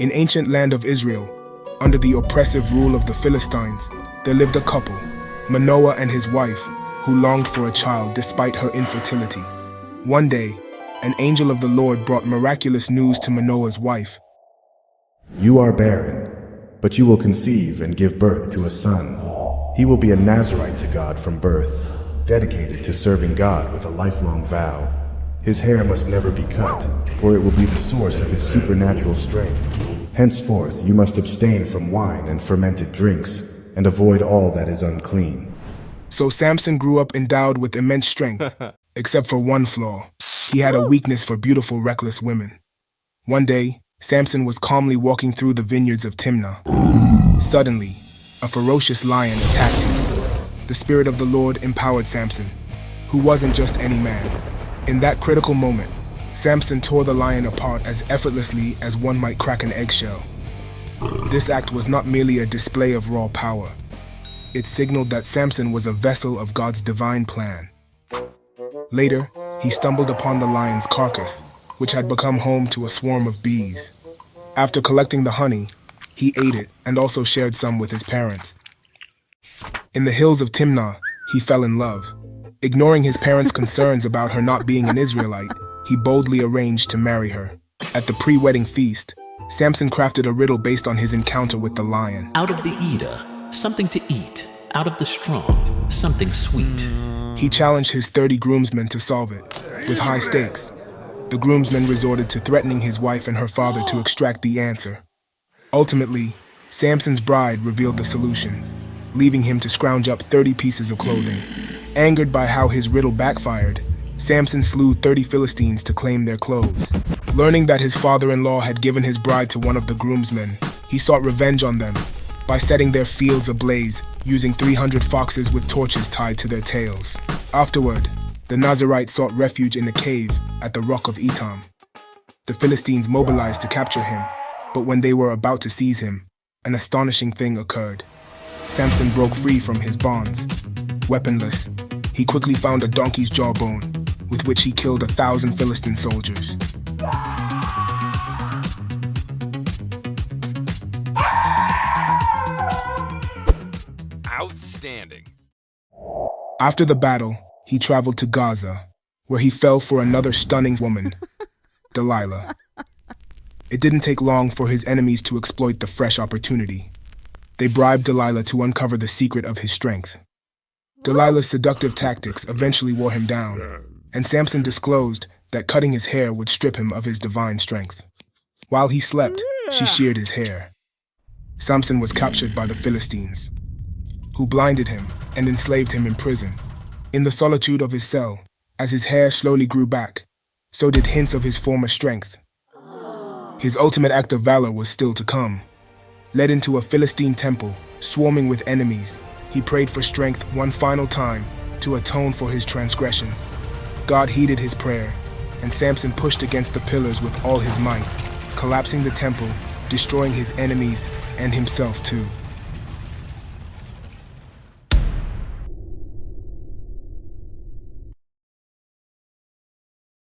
In ancient land of Israel, under the oppressive rule of the Philistines, there lived a couple, Manoah and his wife, who longed for a child despite her infertility. One day, an angel of the Lord brought miraculous news to Manoah's wife. You are barren, but you will conceive and give birth to a son. He will be a Nazirite to God from birth, dedicated to serving God with a lifelong vow. His hair must never be cut, for it will be the source of his supernatural strength. Henceforth you must abstain from wine and fermented drinks, and avoid all that is unclean. So Samson grew up endowed with immense strength, except for one flaw. He had a weakness for beautiful, reckless women. One day, Samson was calmly walking through the vineyards of Timnah. Suddenly, a ferocious lion attacked him. The Spirit of the Lord empowered Samson, who wasn't just any man. In that critical moment, Samson tore the lion apart as effortlessly as one might crack an eggshell. This act was not merely a display of raw power. It signaled that Samson was a vessel of God's divine plan. Later, he stumbled upon the lion's carcass, which had become home to a swarm of bees. After collecting the honey, he ate it and also shared some with his parents. In the hills of Timnah, he fell in love. Ignoring his parents' concerns about her not being an Israelite, he boldly arranged to marry her. At the pre-wedding feast, Samson crafted a riddle based on his encounter with the lion. Out of the Eda, something to eat. Out of the strong, something sweet. He challenged his 30 groomsmen to solve it, with high stakes. The groomsmen resorted to threatening his wife and her father to extract the answer. Ultimately, Samson's bride revealed the solution, leaving him to scrounge up 30 pieces of clothing. Angered by how his riddle backfired, Samson slew 30 Philistines to claim their clothes. Learning that his father-in-law had given his bride to one of the groomsmen, he sought revenge on them by setting their fields ablaze, using 300 foxes with torches tied to their tails. Afterward, the Nazirite sought refuge in a cave at the rock of Etam. The Philistines mobilized to capture him, but when they were about to seize him, an astonishing thing occurred. Samson broke free from his bonds. Weaponless, he quickly found a donkey's jawbone, with which he killed 1,000 Philistine soldiers. Outstanding. After the battle, he traveled to Gaza, where he fell for another stunning woman, Delilah. It didn't take long for his enemies to exploit the fresh opportunity. They bribed Delilah to uncover the secret of his strength. Delilah's seductive tactics eventually wore him down, and Samson disclosed that cutting his hair would strip him of his divine strength. While he slept, she sheared his hair. Samson was captured by the Philistines, who blinded him and enslaved him in prison. In the solitude of his cell, as his hair slowly grew back, so did hints of his former strength. His ultimate act of valor was still to come. Led into a Philistine temple, swarming with enemies, he prayed for strength one final time to atone for his transgressions. God heeded his prayer, and Samson pushed against the pillars with all his might, collapsing the temple, destroying his enemies and himself too.